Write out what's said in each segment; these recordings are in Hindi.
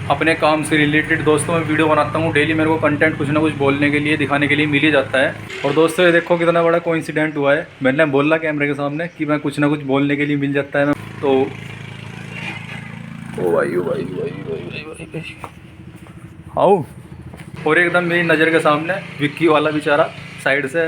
अपने काम से रिलेटेड दोस्तों मैं वीडियो बनाता हूँ डेली। मेरे को कंटेंट कुछ ना कुछ बोलने के लिए, दिखाने के लिए मिल ही जाता है। और दोस्तों ये देखो कितना बड़ा कोइंसिडेंट हुआ है। मैंने बोला कैमरे के सामने कि मैं कुछ ना कुछ बोलने के लिए मिल जाता है। तो ओ भाई ओ भाई भाई भाई भाई भाई भाई आओ। और एकदम मेरी नज़र के सामने विक्की वाला बेचारा साइड से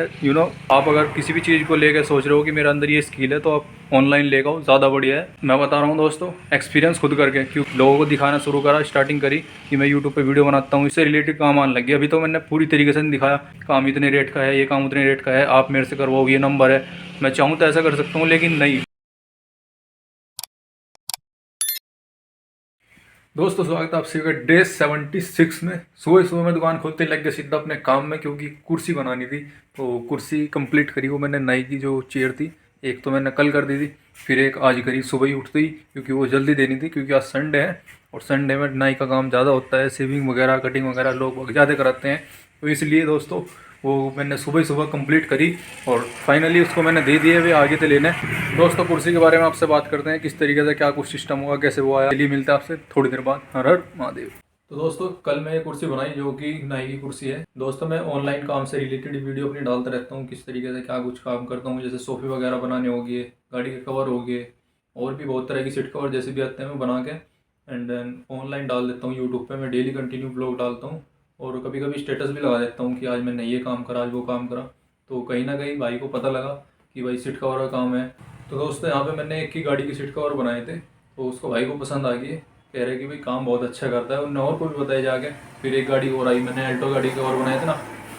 आप अगर किसी भी चीज़ को लेकर सोच रहे हो कि मेरे अंदर ये स्किल है तो आप ऑनलाइन ले आओ, ज़्यादा बढ़िया है। मैं बता रहा हूँ दोस्तों एक्सपीरियंस खुद करके, क्यों लोगों को दिखाना शुरू करा, स्टार्टिंग करी कि मैं यूट्यूब पे वीडियो बनाता हूँ, इससे रिलेटेड काम आने लगी। अभी तो मैंने पूरी तरीके से नहीं दिखाया काम इतने रेट का है, ये काम उतने रेट का है, आप मेरे से करवाओ, ये नंबर है। मैं चाहूँ तो ऐसा कर सकता हूँ लेकिन नहीं। दोस्तों स्वागत है आप सभी का डे 76 में। सुबह सुबह मैं दुकान खोलते लग गया सीधा अपने काम में, क्योंकि कुर्सी बनानी थी। तो कुर्सी कंप्लीट करी, वो मैंने नई की जो चेयर थी, एक तो मैंने कल कर दी थी, फिर एक आज करी सुबह ही उठते ही, क्योंकि वो जल्दी देनी थी, क्योंकि आज संडे है और संडे में नाई का काम ज़्यादा होता है, शेविंग वगैरह कटिंग वगैरह लोग ज़्यादा कराते हैं। तो इसलिए दोस्तों वो मैंने सुबह सुबह कंप्लीट करी और फाइनली उसको मैंने दे दिए, वे आगे थे लेने। दोस्तों कुर्सी के बारे में आपसे बात करते हैं, किस तरीके से क्या कुछ सिस्टम होगा, कैसे वो आया। चलिए मिलता है आपसे थोड़ी देर बाद। हर हर महादेव। तो दोस्तों कल मैं ये कुर्सी बनाई जो कि नाई की कुर्सी है। दोस्तों मैं ऑनलाइन काम से रिलेटेड वीडियो अपनी डालता रहता हूँ, किस तरीके से क्या कुछ काम करता हूँ, जैसे सोफे वगैरह बनाने हो गए, गाड़ी के कवर हो गए, और भी बहुत तरह की सीट कवर जैसे भी आते हैं मैं बना के एंड देन ऑनलाइन डाल देता हूँ यूट्यूब पे। मैं डेली कंटिन्यू ब्लॉग डालता हूँ और कभी कभी स्टेटस भी लगा देता हूँ कि आज मैंने ये काम करा, आज वो काम करा। तो कहीं ना कहीं भाई को पता लगा कि भाई सीट कवर का काम है। तो दोस्तों यहाँ पे मैंने एक ही गाड़ी की सीट कवर बनाए थे, तो उसको भाई को पसंद आ गई, कह रहे कि भाई काम बहुत अच्छा करता है। उन्होंने और को भी बताया जाके। फिर एक गाड़ी और आई, मैंने अल्टो गाड़ी के और बनाए थे ना,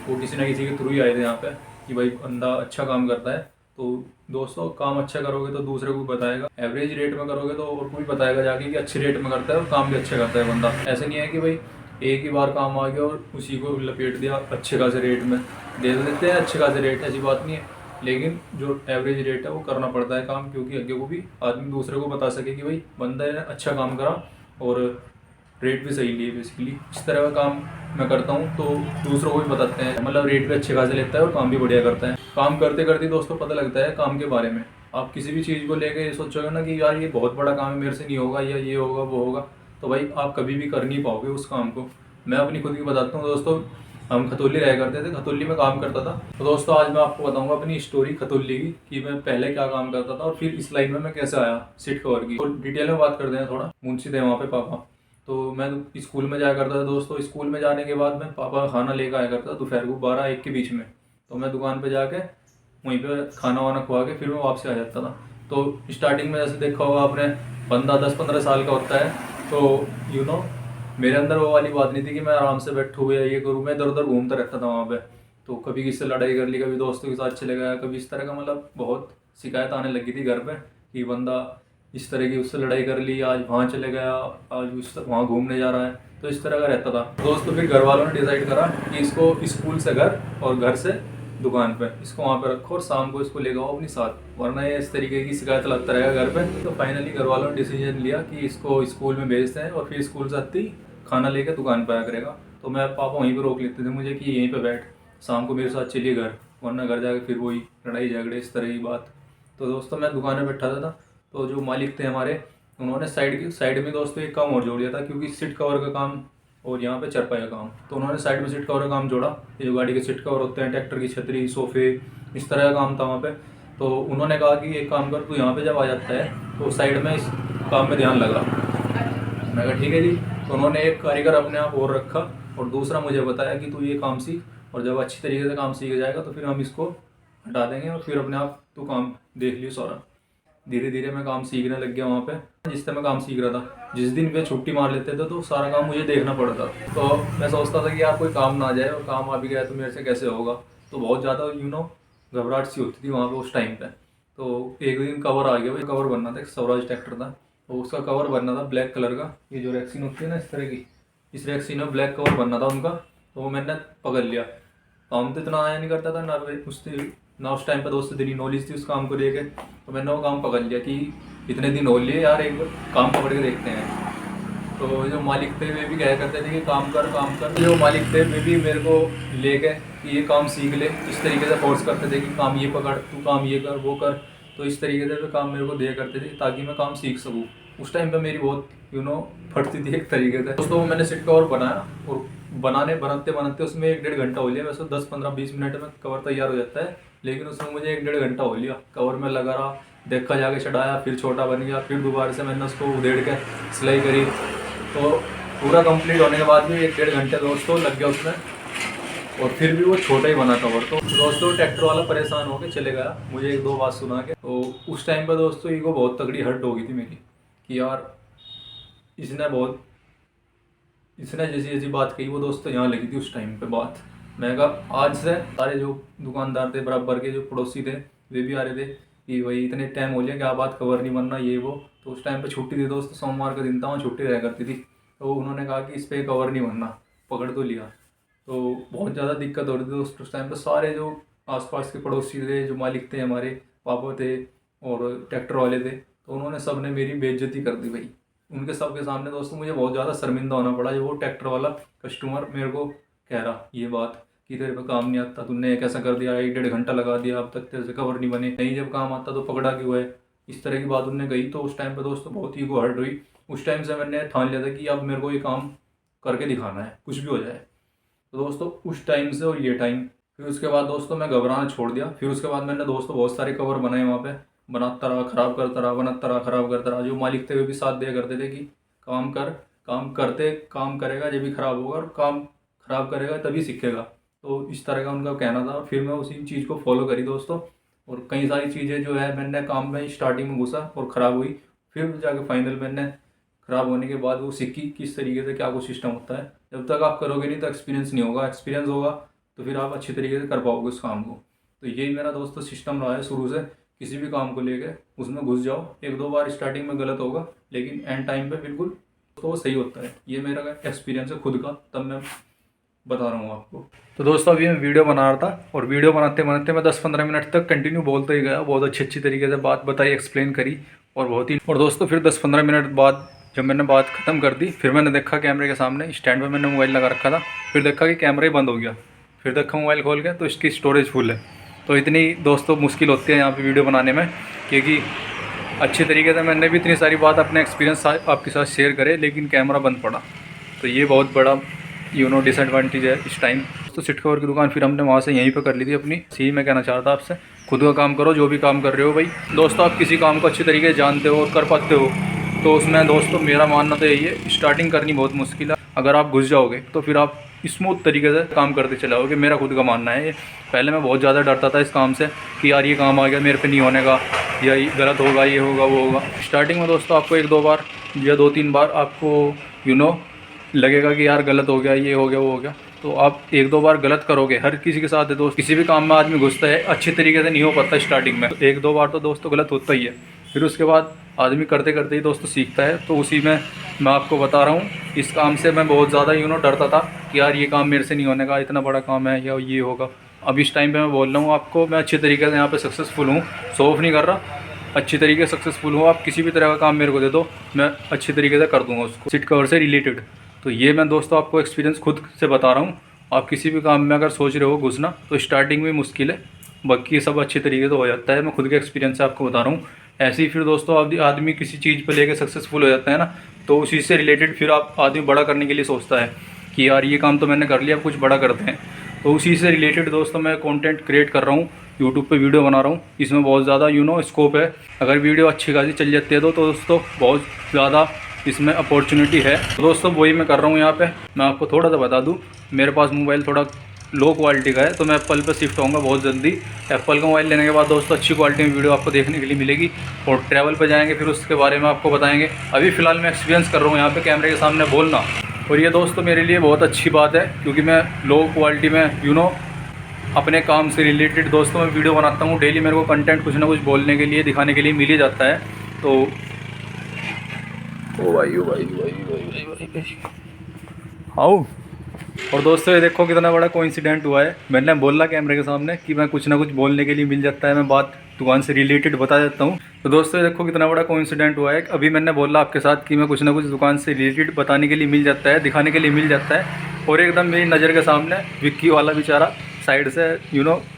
वो किसी ना किसी के थ्रू ही आए थे यहाँ पे कि भाई बंदा अच्छा काम करता है। तो दोस्तों काम अच्छा करोगे तो दूसरे को भी बताएगा, एवरेज रेट में करोगे तो और को भी बताएगा जाके कि अच्छे रेट में करता है और काम भी अच्छा करता है बंदा। ऐसे नहीं है कि भाई एक ही बार काम आ गया और उसी को लपेट दिया अच्छे खासे रेट में। दे देते हैं अच्छे खासे रेट, ऐसी बात नहीं है, लेकिन जो एवरेज रेट है वो करना पड़ता है काम, क्योंकि आगे को भी आदमी दूसरे को बता सके कि भाई बंदा ने अच्छा काम करा और रेट भी सही लिए। बेसिकली इस तरह का काम मैं करता हूँ तो दूसरों को भी बताते हैं, मतलब रेट भी अच्छे खासे लेता है और काम भी बढ़िया करता है। काम करते करते दोस्तों पता लगता है काम के बारे में। आप किसी भी चीज़ को लेकर ये सोचोगे ना कि यार ये बहुत बड़ा काम है, मेरे से नहीं होगा, या ये होगा वो होगा, तो भाई आप कभी भी कर नहीं पाओगे उस काम को। मैं अपनी खुद की बताता हूँ दोस्तों। हम खतौली रह करते थे, खतौली में काम करता था। तो दोस्तों आज मैं आपको बताऊंगा अपनी स्टोरी खतौली की, कि मैं पहले क्या काम करता था और फिर इस लाइन में मैं कैसे आया सीट कवर की। और डिटेल में बात करते हैं थोड़ा। मुंशी थे वहाँ पे पापा, तो मैं स्कूल में जाया करता था दोस्तों। स्कूल में जाने के बाद मैं पापा खाना लेकर आया करता दोपहर को 12-1 के बीच में। तो मैं दुकान पे जाके वहीं पे खाना वाना खुआ के फिर मैं वापस आ जाता था। तो स्टार्टिंग में जैसे देखा होगा आपने, बंदा 10-15 साल का होता है, तो मेरे अंदर वो वाली बात नहीं थी कि मैं आराम से बैठूँ या ये करूँ। मैं इधर उधर घूमता रहता था वहाँ पे। तो कभी किससे लड़ाई कर ली, कभी दोस्तों के साथ चले गया, कभी इस तरह का, मतलब बहुत शिकायत आने लगी थी घर पे कि बंदा इस तरह की उससे लड़ाई कर ली, आज वहाँ चले गया, आज उस वहाँ घूमने जा रहा है। तो इस तरह का रहता था दोस्तों। फिर घर वालों ने डिसाइड करा कि इसको स्कूल से घर और घर से दुकान पे, इसको वहाँ पे रखो और शाम को इसको ले जाओ अपनी साथ, वरना ये इस तरीके की शिकायत लगता रहेगा घर पे। तो फाइनली घर वालों ने डिसीजन लिया कि इसको स्कूल में भेजते हैं और फिर स्कूल से आती खाना लेके दुकान पर आया करेगा। तो मैं पापा वहीं पर रोक लेते थे मुझे कि यहीं पर बैठ, शाम को मेरे साथ चलिए घर, वरना घर जाके फिर वही लड़ाई झगड़े इस तरह की बात। तो दोस्तों मैं दुकान में बैठा था, तो जो मालिक थे हमारे, उन्होंने साइड में दोस्तों एक काम और जोड़ दिया था, क्योंकि सीट कवर का काम और यहाँ पे चरपाई का काम। तो उन्होंने साइड में सीट कवर का काम जोड़ा। ये जो गाड़ी के सीट कवर होते हैं, ट्रैक्टर की छतरी, सोफे, इस तरह का काम था वहाँ पे। तो उन्होंने कहा कि एक काम कर, तू यहाँ पे जब आ जाता है तो साइड में इस काम में ध्यान लगा। मैं कहा ठीक है जी। तो उन्होंने एक कारीगर अपने आप और रखा और दूसरा मुझे बताया कि तू ये काम सीख, और जब अच्छी तरीके से काम सीख जाएगा तो फिर हम इसको हटा देंगे और फिर अपने आप तू काम देख लियो सारा। धीरे धीरे मैं काम सीखने लग गया वहाँ पे। जिस तरह मैं काम सीख रहा था, जिस दिन वे छुट्टी मार लेते थे तो सारा काम मुझे देखना पड़ता। तो मैं सोचता था कि यार कोई काम ना आ जाए, और काम आ भी गया तो मेरे से कैसे होगा। तो बहुत ज़्यादा घबराहट सी होती थी वहाँ पे उस टाइम पे। तो एक दिन कवर आ गया, भाई कवर बनना था, एक स्वराज ट्रैक्टर था, तो उसका कवर बनना था ब्लैक कलर का। ये जो रैक्सीन होती है ना इस तरह की, इस रैक्सीन में ब्लैक कवर बनना था उनका। तो वो मैंने पकड़ लिया। काम तो इतना आया नहीं करता था ना उस टाइम पर दोस्त इतनी नॉलेज थी उस काम को लेके। तो मैंने वो काम पकड़ लिया कि इतने दिन हो लिए यार, एक बार काम पकड़ के देखते हैं। तो जो मालिक थे वे भी कहा करते थे कि काम कर काम कर। जो मालिक थे वे भी मेरे को ले गए कि ये काम सीख ले, इस तरीके से फोर्स करते थे कि काम ये पकड़, तू काम ये कर वो कर। तो इस तरीके से वे काम मेरे को दिया करते थे ताकि मैं काम सीख सकूँ। उस टाइम पे मेरी बहुत फटती थी एक तरीके से। दोस्तों मैंने सीट कवर बनाया और बनाते बनाते उसमें 1-1.5 घंटा हो लिया। वैसे 10-15-20 मिनट में कवर तैयार हो जाता है, लेकिन उसमें मुझे 1-1.5 घंटा हो लिया। कवर में लगा रहा, देखा, जाके चढ़ाया, फिर छोटा बन गया, फिर दोबारा से मैंने उसको उधेड़ के सिलाई करी। तो पूरा कंप्लीट होने के बाद भी 1-1.5 घंटे दोस्तों लग गया उसमें, और फिर भी वो छोटा ही बना कवर। तो दोस्तों ट्रैक्टर वाला परेशान होकर चले गया मुझे 1-2 बात सुना के। तो उस टाइम पर दोस्तों ईगो बहुत तगड़ी हर्ट हो गई थी मेरी कि यार इसने जैसी जैसी बात कही वो दोस्तों यहाँ लगी थी उस टाइम पे बात। मैं कहा आज से सारे जो दुकानदार थे, बराबर के जो पड़ोसी थे, वे भी आ रहे थे कि भाई इतने टाइम हो लिया क्या बात, कवर नहीं बनना ये वो। तो उस टाइम पे छुट्टी थी दोस्तों, सोमवार का दिन था, वहाँ छुट्टी रह करती थी। तो उन्होंने कहा कि इस पर कवर नहीं बनना, पकड़ तो लिया। तो बहुत ज़्यादा दिक्कत हो रही थी दोस्तों उस टाइम पर। सारे जो आसपास के पड़ोसी थे, जो मालिक थे, हमारे पापा थे और ट्रैक्टर वाले थे, तो उन्होंने सब ने मेरी बेइज्जती कर दी भाई। उनके सबके सामने दोस्तों मुझे बहुत ज़्यादा शर्मिंदा होना पड़ा। जो वो ट्रैक्टर वाला कस्टमर मेरे को कह रहा ये बात कि तेरे पे काम नहीं आता, तूने कैसा कर दिया, 1-1.5 घंटा लगा दिया, अब तक तेरे से कवर नहीं बने, नहीं जब काम आता तो पकड़ा क्यों है, इस तरह की बात उनने कही। तो उस टाइम पे दोस्तों बहुत ही हर्ट हुई। उस टाइम से मैंने ठान लिया था कि अब मेरे को ये काम करके दिखाना है, कुछ भी हो जाए। तो दोस्तों उस टाइम से और ये टाइम, फिर उसके बाद दोस्तों मैं घबराना छोड़ दिया। फिर उसके बाद मैंने दोस्तों बहुत सारे कवर बनाए वहाँ पे, बनाता रहा, ख़राब करता रहा, बनाता रहा, ख़राब करता रहा। जो मालिक थे वे भी साथ दिया करते थे कि काम कर, काम करेगा जब भी ख़राब होगा, और काम ख़राब करेगा तभी सीखेगा। तो इस तरह का उनका कहना था। फिर मैं उसी चीज़ को फॉलो करी दोस्तों, और कई सारी चीज़ें जो है मैंने काम में स्टार्टिंग में घुसा और ख़राब हुई, फिर जाके फाइनल मैंने ख़राब होने के बाद वो सीखी किस तरीके से क्या कुछ सिस्टम होता है। जब तक आप करोगे नहीं तो एक्सपीरियंस नहीं होगा, एक्सपीरियंस होगा तो फिर आप अच्छी तरीके से कर पाओगे उस काम को। तो यही मेरा दोस्तों सिस्टम रहा है शुरू से। किसी भी काम को लेके उसमें घुस जाओ, 1-2 बार स्टार्टिंग में गलत होगा, लेकिन एंड टाइम पे बिल्कुल तो वो सही होता है। ये मेरा एक्सपीरियंस है खुद का, तब मैं बता रहा हूँ आपको। तो दोस्तों अभी मैं वीडियो बना रहा था, और वीडियो बनाते बनाते मैं 10-15 मिनट तक कंटिन्यू बोलते ही गया। बहुत अच्छी तरीके से बात बताई, एक्सप्लेन करी, और दोस्तों फिर 10-15 मिनट बाद जब मैंने बात ख़त्म कर दी, फिर मैंने देखा कैमरे के सामने स्टैंड पे मैंने मोबाइल लगा रखा था। फिर देखा कि कैमरा ही बंद हो गया। फिर देखा मोबाइल खोल के तो इसकी स्टोरेज फुल है। तो इतनी दोस्तों मुश्किल होती है यहाँ पे वीडियो बनाने में, क्योंकि अच्छी तरीके से मैंने भी इतनी सारी बात अपने एक्सपीरियंस आपके साथ शेयर करे, लेकिन कैमरा बंद पड़ा। तो ये बहुत बड़ा डिसएडवांटेज है इस टाइम। तो सीट कवर की दुकान फिर हमने वहाँ से यहीं पर कर ली थी अपनी। यही मैं कहना चाहता था आपसे, खुद का काम करो, जो भी काम कर रहे हो भाई। दोस्तों आप किसी काम को अच्छी तरीके से जानते हो और कर पाते हो, तो उसमें दोस्तों मेरा मानना तो यही है, स्टार्टिंग करनी बहुत मुश्किल है। अगर आप घुस जाओगे तो फिर आप स्मूथ तरीके से काम करते चले आओगे। मेरा खुद का मानना है ये। पहले मैं बहुत ज़्यादा डरता था इस काम से कि यार ये काम आ गया मेरे पे नहीं होने का, या ये गलत होगा, ये होगा, वो होगा। स्टार्टिंग में दोस्तों आपको 1-2 बार या 2-3 बार आपको लगेगा कि यार गलत हो गया, ये हो गया, वो हो गया। तो आप 1-2 बार गलत करोगे, हर किसी के साथ है दोस्त। किसी भी काम में आदमी घुसता है, अच्छे तरीके से नहीं हो पाता स्टार्टिंग में, 1-2 बार तो दोस्तों गलत होता ही है। फिर उसके बाद आदमी करते करते ही दोस्तों सीखता है। तो उसी में मैं आपको बता रहा हूँ, इस काम से मैं बहुत ज़्यादा डरता था कि यार ये काम मेरे से नहीं होने का, इतना बड़ा काम है, या ये होगा। अब इस टाइम पे मैं बोल रहा हूँ आपको, मैं अच्छे तरीके से यहाँ पे सक्सेसफुल हूँ, शो ऑफ नहीं कर रहा, अच्छी तरीके से सक्सेसफुल हूँ। आप किसी भी तरह का काम मेरे को दे दो, मैं अच्छी तरीके से कर दूँगा उसको, सीट कवर से रिलेटेड। तो ये मैं दोस्तों आपको एक्सपीरियंस खुद से बता रहा हूँ। आप किसी भी काम में अगर सोच रहे हो घुसना, तो स्टार्टिंग में मुश्किल है, बाकी सब अच्छे तरीके से हो जाता है। मैं खुद के एक्सपीरियंस से आपको बता रहा हूँ। ऐसे ही फिर दोस्तों आदमी किसी चीज़ पर लेके सक्सेसफुल हो जाता है ना, तो उसी से रिलेटेड फिर आप आदमी बड़ा करने के लिए सोचता है कि यार ये काम तो मैंने कर लिया, अब कुछ बड़ा करते हैं। तो उसी से रिलेटेड दोस्तों मैं कंटेंट क्रिएट कर रहा हूँ, यूट्यूब पे वीडियो बना रहा हूँ। इसमें बहुत ज़्यादा स्कोप है। अगर वीडियो अच्छी खासी चल जाती है तो दोस्तों बहुत ज़्यादा इसमें अपॉर्चुनिटी है। तो दोस्तों वही मैं कर रहा हूँ यहाँ पे। मैं आपको थोड़ा सा बता दूँ, मेरे पास मोबाइल थोड़ा लो क्वालिटी का है, तो मैं एप्पल पे शिफ्ट होऊंगा बहुत जल्दी। एप्पल का मोबाइल लेने के बाद दोस्तों अच्छी क्वालिटी में वीडियो आपको देखने के लिए मिलेगी, और ट्रैवल पे जाएंगे फिर उसके बारे में आपको बताएंगे। अभी फ़िलहाल मैं एक्सपीरियंस कर रहा हूँ यहाँ पे कैमरे के सामने बोलना, और ये दोस्तों मेरे लिए बहुत अच्छी बात है, क्योंकि मैं लो क्वालिटी में अपने काम से रिलेटेड दोस्तों मैं वीडियो बनाता हूँ। डेली मेरे को कंटेंट कुछ ना कुछ बोलने के लिए, दिखाने के लिए मिल ही जाता है। तो ओ भाई आओ। और दोस्तों ये देखो कितना बड़ा कोइंसिडेंट हुआ है। मैंने बोला कैमरे के सामने कि मैं कुछ ना कुछ बोलने के लिए मिल जाता है, मैं बात दुकान से रिलेटेड बता देता हूँ। तो दोस्तों ये देखो कितना बड़ा कोइंसिडेंट हुआ है। अभी मैंने बोला आपके साथ कि मैं कुछ ना कुछ दुकान से रिलेटेड बताने के लिए मिल जाता है, दिखाने के लिए मिल जाता है, और एकदम मेरी नज़र के सामने विक्की वाला बेचारा साइड से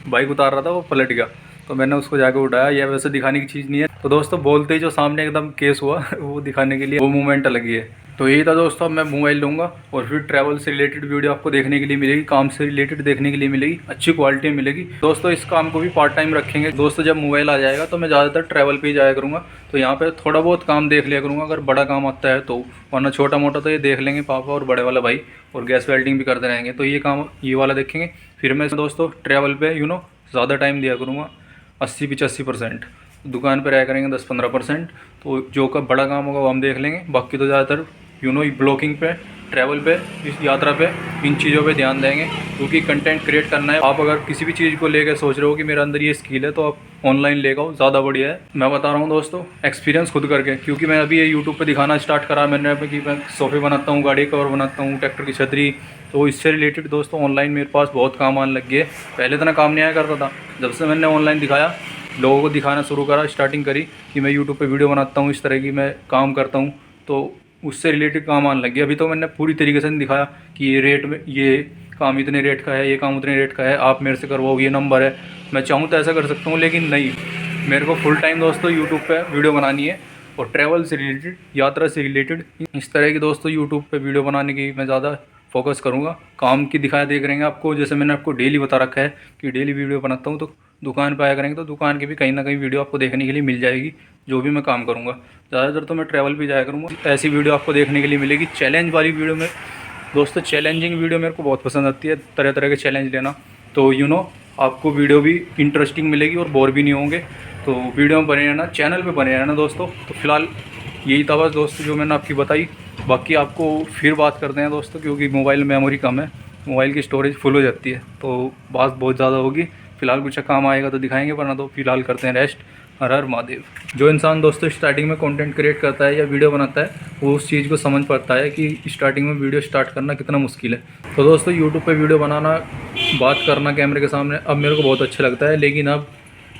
बाइक उतार रहा था, वो पलट गया। तो मैंने उसको जाकर उठाया। यह वैसे दिखाने की चीज़ नहीं है। तो दोस्तों बोलते ही जो सामने एकदम केस हुआ वो दिखाने के लिए वो मूवमेंट अलग ही है। तो यही था दोस्तों, अब मैं मोबाइल लूँगा और फिर ट्रैवल से रिलेटेड वीडियो आपको देखने के लिए मिलेगी, काम से रिलेटेड देखने के लिए मिलेगी, अच्छी क्वालिटी में मिलेगी दोस्तों। इस काम को भी पार्ट टाइम रखेंगे दोस्तों। जब मोबाइल आ जाएगा तो मैं ज़्यादातर ट्रैवल पे ही जाया करूँगा, तो यहाँ पे थोड़ा बहुत काम देख लिया करूँगा अगर बड़ा काम आता है तो, वरना छोटा मोटा तो ये देख लेंगे पापा और बड़े वाला भाई, और गैस वेल्डिंग भी करते रहेंगे। तो ये काम ये वाला देखेंगे। फिर मैं दोस्तों ट्रैवल पे ज़्यादा टाइम दिया करूँगा, 80-85%। दुकान पर रह करेंगे 10-15%। तो जो का बड़ा काम होगा वो हम देख लेंगे। बाकी तो ज़्यादातर ब्लॉगिंग पे, ट्रैवल पे, इस यात्रा पे, इन चीज़ों पे ध्यान देंगे, क्योंकि कंटेंट क्रिएट करना है। आप अगर किसी भी चीज़ को लेकर सोच रहे हो कि मेरे अंदर ये स्किल है, तो आप ऑनलाइन ले आओ, ज़्यादा बढ़िया है। मैं बता रहा हूँ दोस्तों एक्सपीरियंस खुद करके, क्योंकि मैं अभी ये यूट्यूब पे दिखाना स्टार्ट करा मैंने कि मैं सोफ़े बनाता हूँ, गाड़ी कवर बनाता हूँ, ट्रैक्टर की छतरी। तो इससे रिलेटेड दोस्तों ऑनलाइन मेरे पास बहुत काम आने लग गए। पहले इतना काम नहीं आया करता था। जब से मैंने ऑनलाइन दिखाया, लोगों को दिखाना शुरू करा, स्टार्टिंग करी कि मैं यूट्यूब पे वीडियो बनाता हूँ, इस तरह की मैं काम करता हूँ, तो उससे रिलेटेड काम आने लग गया। अभी तो मैंने पूरी तरीके से नहीं दिखाया कि ये रेट में, ये काम इतने रेट का है, ये काम उतने रेट का है, आप मेरे से करवाओ, ये नंबर है। मैं चाहूँ तो ऐसा कर सकता हूँ, लेकिन नहीं, मेरे को फुल टाइम दोस्तों यूट्यूब पे वीडियो बनानी है, और ट्रैवल से रिलेटेड, यात्रा से रिलेटेड, इस तरह की दोस्तों यूट्यूब पे वीडियो बनाने की मैं ज़्यादा फोकस करूँगा। काम की दिखाया देख रहेंगे आपको, जैसे मैंने आपको डेली बता रखा है कि डेली वीडियो बनाता हूँ, तो दुकान पे आया करेंगे तो दुकान की भी कहीं ना कहीं वीडियो आपको देखने के लिए मिल जाएगी, जो भी मैं काम करूँगा। ज़्यादातर तो मैं ट्रैवल पे जाया करूँगा, ऐसी वीडियो आपको देखने के लिए मिलेगी। चैलेंज वाली वीडियो में दोस्तों, चैलेंजिंग वीडियो मेरे को बहुत पसंद आती है, तरह तरह के चैलेंज लेना। तो आपको वीडियो भी इंटरेस्टिंग मिलेगी और बोर भी नहीं होंगे। तो वीडियो में बने रहना, चैनल पे बने रहना दोस्तों। तो फिलहाल यही था बस दोस्तों जो मैंने आपकी बताई। बाकी आपको फिर बात करते हैं दोस्तों, क्योंकि मोबाइल मेमोरी कम है, मोबाइल की स्टोरेज फुल हो जाती है, तो बात बहुत ज़्यादा होगी। फिलहाल कुछ काम आएगा तो दिखाएंगे, वरना तो फिलहाल करते हैं रेस्ट। हर हर महादेव। जो इंसान दोस्तों स्टार्टिंग में कंटेंट क्रिएट करता है या वीडियो बनाता है, वो उस चीज़ को समझ पाता है कि स्टार्टिंग में वीडियो स्टार्ट करना कितना मुश्किल है। तो दोस्तों यूट्यूब पे वीडियो बनाना, बात करना कैमरे के सामने अब मेरे को बहुत अच्छा लगता है, लेकिन अब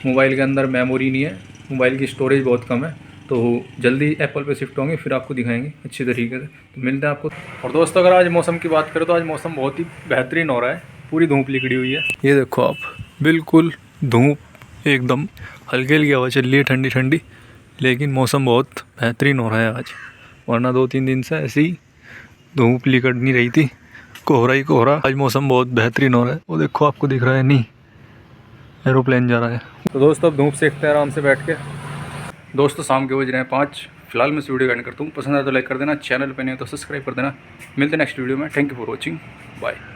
मोबाइल के अंदर मेमोरी नहीं है, मोबाइल की स्टोरेज बहुत कम है। तो जल्दी एप्पल पे शिफ्ट होंगे, फिर आपको दिखाएंगे अच्छी तरीके से। तो मिलते हैं आपको। और दोस्तों अगर आज मौसम की बात करें तो आज मौसम बहुत ही बेहतरीन हो रहा है, पूरी धूप निकली हुई है। ये देखो आप, बिल्कुल धूप, एकदम हल्की हल्की हवा चल रही है, ठंडी ठंडी, लेकिन मौसम बहुत बेहतरीन हो रहा है आज। वरना 2-3 दिन से ऐसी ही धूप निकल नहीं रही थी, कोहरा ही कोहरा। आज मौसम बहुत बेहतरीन हो रहा है। वो देखो आपको दिख रहा है, नहीं एरोप्लेन जा रहा है। तो दोस्तों अब धूप सेकते हैं आराम से बैठ के। दोस्तों शाम के बज रहे हैं 5। फिलहाल मैं इस वीडियो का एंड करता हूँ। पसंद आया तो लाइक कर देना, चैनल पे नहीं हो तो सब्सक्राइब कर देना। मिलते हैं नेक्स्ट वीडियो में। Thank you for watching, bye.